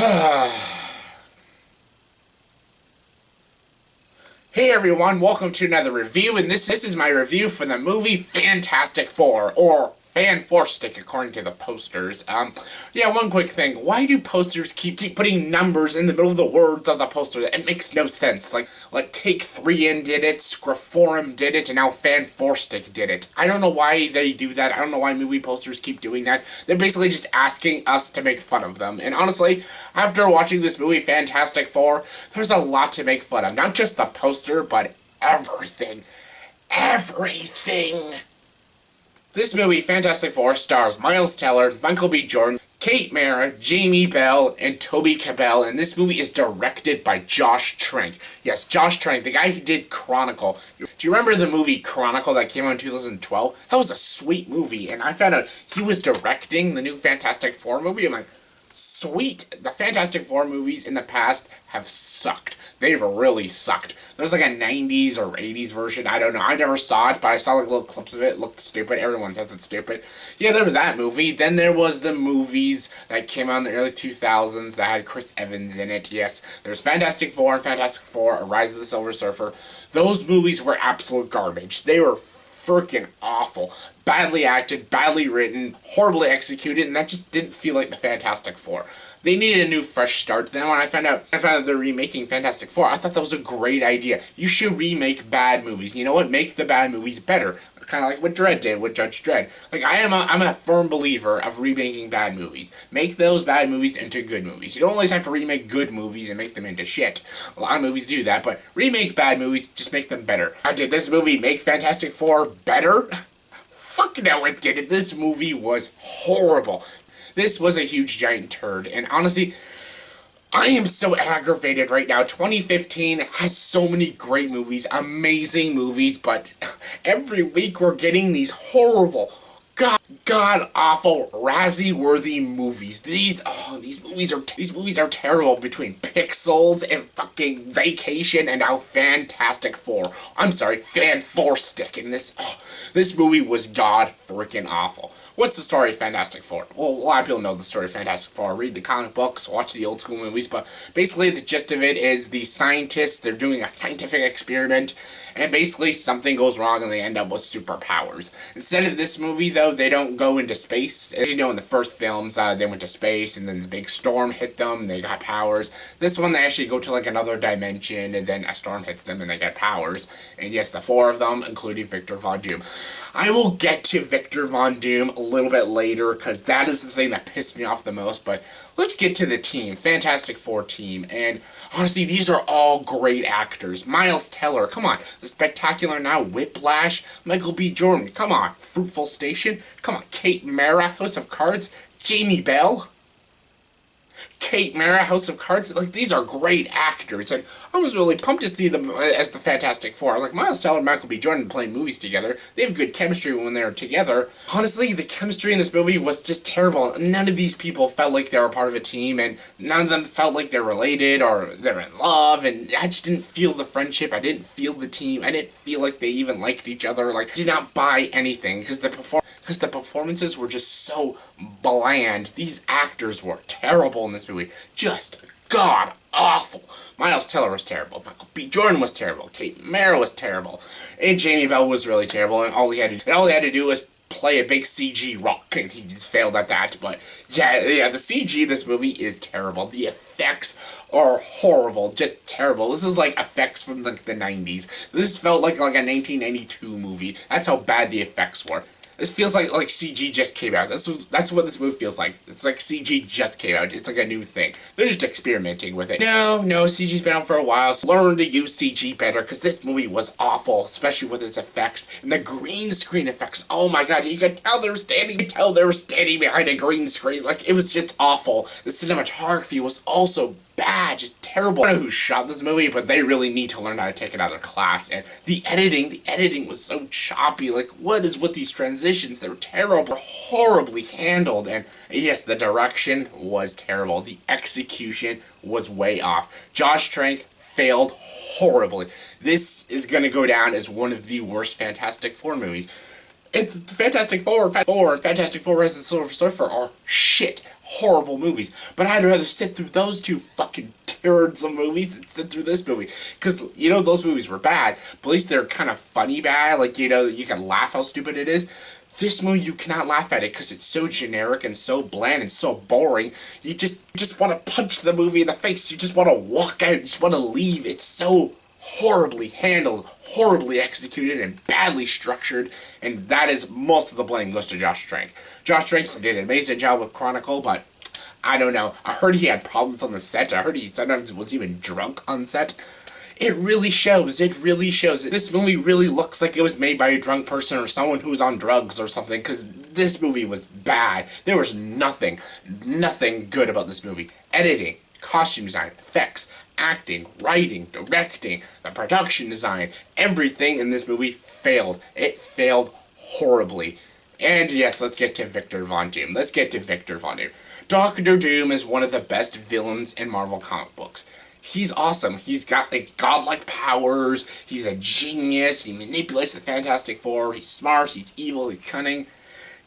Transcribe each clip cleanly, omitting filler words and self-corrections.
Hey everyone, welcome to another review, and this is my review for the movie Fantastic Four, or Fan Four Stick according to the posters. Yeah, one quick thing. Why do posters keep putting numbers in the middle of the words of the poster? It makes no sense. Like Take 3 in did it, Scriforum did it, and now Fan Four Stick did it. I don't know why they do that. I don't know why movie posters keep doing that. They're basically just asking us to make fun of them. And honestly, after watching this movie Fantastic Four, there's a lot to make fun of. Not just the poster, but everything. Everything! This movie, Fantastic Four, stars Miles Teller, Michael B. Jordan, Kate Mara, Jaime Bell, and Toby Kebbell, and this movie is directed by Josh Trank. Yes, Josh Trank, the guy who did Chronicle. Do you remember the movie Chronicle that came out in 2012? That was a sweet movie, and I found out he was directing the new Fantastic Four movie. I'm like, sweet! The Fantastic Four movies in the past have sucked. They've really sucked. There's like a 90s or 80s version, I don't know. I never saw it, but I saw like little clips of it. It looked stupid. Everyone says it's stupid. Yeah, there was that movie. Then there was the movies that came out in the early 2000s that had Chris Evans in it. Yes, there's Fantastic Four and Fantastic Four, A Rise of the Silver Surfer. Those movies were absolute garbage. They were freaking awful. Badly acted, badly written, horribly executed, and that just didn't feel like the Fantastic Four. They needed a new fresh start. Then when I found out they're remaking Fantastic Four, I thought that was a great idea. You should remake bad movies. You know what? Make the bad movies better. Kind of like what Dredd did with Judge Dredd. Like, I'm a firm believer of remaking bad movies. Make those bad movies into good movies. You don't always have to remake good movies and make them into shit. A lot of movies do that, but remake bad movies, just make them better. Now, did this movie make Fantastic Four better? Fuck no, it didn't. This movie was horrible. This was a huge giant turd, and honestly, I am so aggravated right now. 2015 has so many great movies, amazing movies, but every week we're getting these horrible, god-awful, Razzie-worthy movies. These movies are terrible, between Pixels and fucking Vacation and now Fantastic Four. I'm sorry, Fan Four Stick, and this movie was god-freaking awful. What's the story of Fantastic Four? Well, a lot of people know the story of Fantastic Four. Read the comic books, watch the old school movies, but basically the gist of it is the scientists, they're doing a scientific experiment, and basically something goes wrong and they end up with superpowers. Instead of this movie, though, they don't go into space. You know, in the first films, they went to space, and then the big storm hit them, and they got powers. This one, they actually go to, like, another dimension, and then a storm hits them, and they get powers. And yes, the four of them, including Victor Von Doom. I will get to Victor Von Doom a little bit later, because that is the thing that pissed me off the most, but let's get to the team, Fantastic Four team, and honestly, these are all great actors. Miles Teller, come on, The Spectacular Now, Whiplash, Michael B. Jordan, come on, Fruitful Station, come on, Kate Mara, House of Cards, Jaime Bell, Kate Mara, House of Cards. Like, these are great actors, and I was really pumped to see them as the Fantastic Four. Like, Miles Teller and Michael B. Jordan playing movies together. They have good chemistry when they're together. Honestly, the chemistry in this movie was just terrible. None of these people felt like they were part of a team, and none of them felt like they're related or they're in love, and I just didn't feel the friendship. I didn't feel the team. I didn't feel like they even liked each other. Like, I did not buy anything, because the performances were just so bland. These actors were terrible in this movie. Just god-awful. Miles Teller was terrible. Michael B. Jordan was terrible. Kate Mara was terrible. And Jaime Bell was really terrible, and all he had to do was play a big CG rock, and he just failed at that. But yeah, the CG in this movie is terrible. The effects are horrible, just terrible. This is like effects from like the 90s. This felt like a 1992 movie. That's how bad the effects were. This feels like CG just came out. That's what this movie feels like. It's like CG just came out. It's like a new thing. They're just experimenting with it. No, CG's been out for a while. So learn to use CG better, because this movie was awful, especially with its effects. And the green screen effects, oh my god, you could tell they were standing behind a green screen. Like, it was just awful. The cinematography was also bad, just terrible. I don't know who shot this movie, but they really need to learn how to take another class. And the editing was so choppy. Like, what is with these transitions? They're terrible, horribly handled. And yes, the direction was terrible. The execution was way off. Josh Trank failed horribly. This is going to go down as one of the worst Fantastic Four movies. Fantastic Four and Fantastic Four Rise of the Silver Surfer are shit. horrible movies. But I'd rather sit through those two fucking turds of movies than sit through this movie. Because, those movies were bad, but at least they're kind of funny bad. Like, you can laugh how stupid it is. This movie, you cannot laugh at it because it's so generic and so bland and so boring. You just want to punch the movie in the face. You just want to walk out. You just want to leave. It's so horribly handled, horribly executed, and badly structured. And that is most of the blame goes to Josh Trank. Josh Trank did an amazing job with Chronicle, but I don't know. I heard he had problems on the set. I heard he sometimes was even drunk on set. It really shows. It really shows. This movie really looks like it was made by a drunk person or someone who's on drugs or something, because this movie was bad. There was nothing good about this movie. Editing, costume design, effects, acting, writing, directing, the production design, everything in this movie failed. It failed horribly. And yes, let's get to Victor Von Doom. Doctor Doom is one of the best villains in Marvel comic books. He's awesome. He's got godlike powers. He's a genius. He manipulates the Fantastic Four. He's smart. He's evil. He's cunning.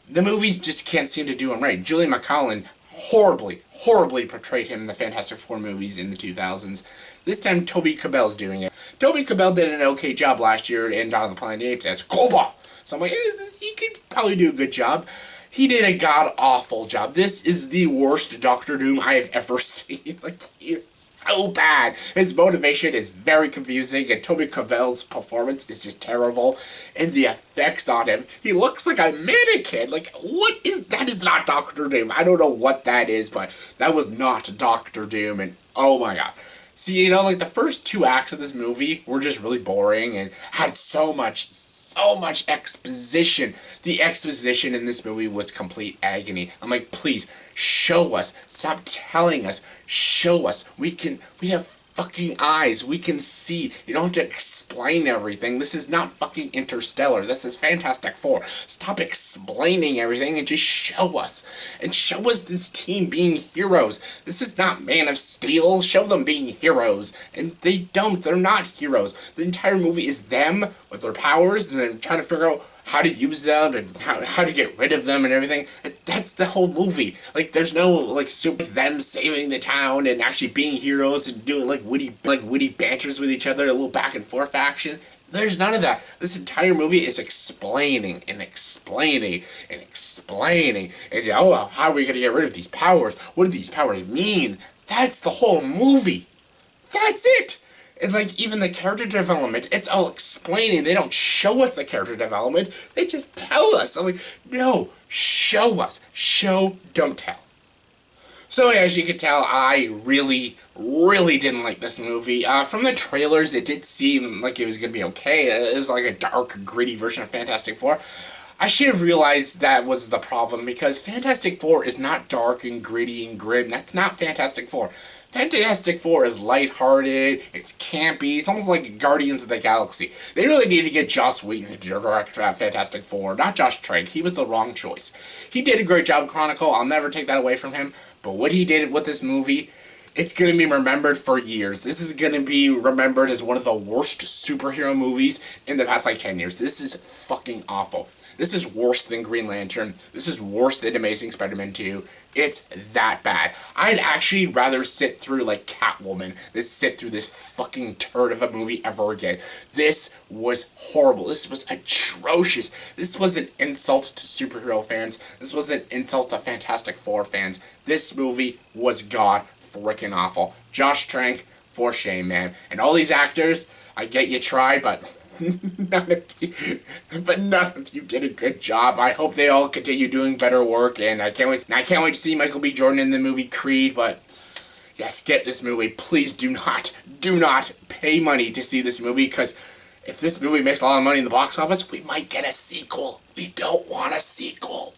The movies just can't seem to do him right. Julie McCallum horribly portrayed him in the Fantastic Four movies in the 2000s. This time, Toby Kebbell's doing it. Toby Kebbell did an okay job last year in Dawn of the Planet of the Apes as Cobalt. So I'm like, he could probably do a good job. He did a god-awful job. This is the worst Doctor Doom I have ever seen. He is so bad. His motivation is very confusing, and Toby Kebbell's performance is just terrible. And the effects on him, he looks like a mannequin. What is... That is not Doctor Doom. I don't know what that is, but that was not Doctor Doom, and oh my god. See, the first 2 acts of this movie were just really boring and had so much exposition. The exposition in this movie was complete agony. I'm like, please, show us. Stop telling us. Show us. We have fucking eyes. We can see. You don't have to explain everything. This is not fucking Interstellar. This is Fantastic Four. Stop explaining everything and just show us. And show us this team being heroes. This is not Man of Steel. Show them being heroes. And they don't. They're not heroes. The entire movie is them with their powers, and they're trying to figure out how to use them and how to get rid of them and everything. That's the whole movie. There's no super them saving the town and actually being heroes and doing witty banters with each other, a little back and forth action. There's none of that. This entire movie is explaining and explaining and explaining. And how are we gonna get rid of these powers? What do these powers mean? That's the whole movie. That's it. And even the character development, it's all explaining. They don't show us the character development. They just tell us. I'm like, no, show us. Show, don't tell. So as you can tell, I really didn't like this movie. From the trailers, it did seem like it was going to be okay. It was like a dark, gritty version of Fantastic Four. I should have realized that was the problem, because Fantastic Four is not dark and gritty and grim. That's not Fantastic Four. Fantastic Four is lighthearted, it's campy, it's almost like Guardians of the Galaxy. They really need to get Joss Whedon to direct Fantastic Four, not Josh Trank. He was the wrong choice. He did a great job in Chronicle, I'll never take that away from him, but what he did with this movie, it's going to be remembered for years. This is going to be remembered as one of the worst superhero movies in the past 10 years. This is fucking awful. This is worse than Green Lantern. This is worse than Amazing Spider-Man 2. It's that bad. I'd actually rather sit through Catwoman than sit through this fucking turd of a movie ever again. This was horrible. This was atrocious. This was an insult to superhero fans. This was an insult to Fantastic Four fans. This movie was god freaking awful. Josh Trank, for shame, man. And all these actors, I get you tried, but none of you did a good job. I hope they all continue doing better work, and I can't wait to see Michael B. Jordan in the movie Creed. But yes, get this movie. Please do not pay money to see this movie, because if this movie makes a lot of money in the box office, we might get a sequel. We don't want a sequel.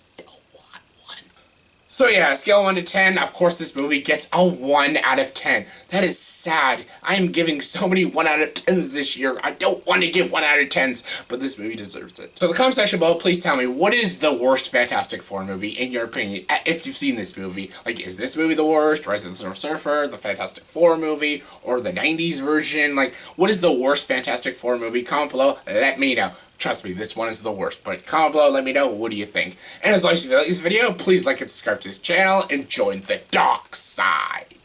So yeah, scale 1 to 10, of course this movie gets a 1 out of 10. That is sad. I am giving so many 1 out of 10s this year. I don't want to give 1 out of 10s, but this movie deserves it. So in the comment section below, please tell me, what is the worst Fantastic Four movie, in your opinion, if you've seen this movie? Is this movie the worst? Rise of the Silver Surfer, the Fantastic Four movie, or the 90s version? What is the worst Fantastic Four movie? Comment below, let me know. Trust me, this one is the worst, but comment below, let me know, what do you think? And as always, if you like this video, please like and subscribe to this channel, and join the dark side.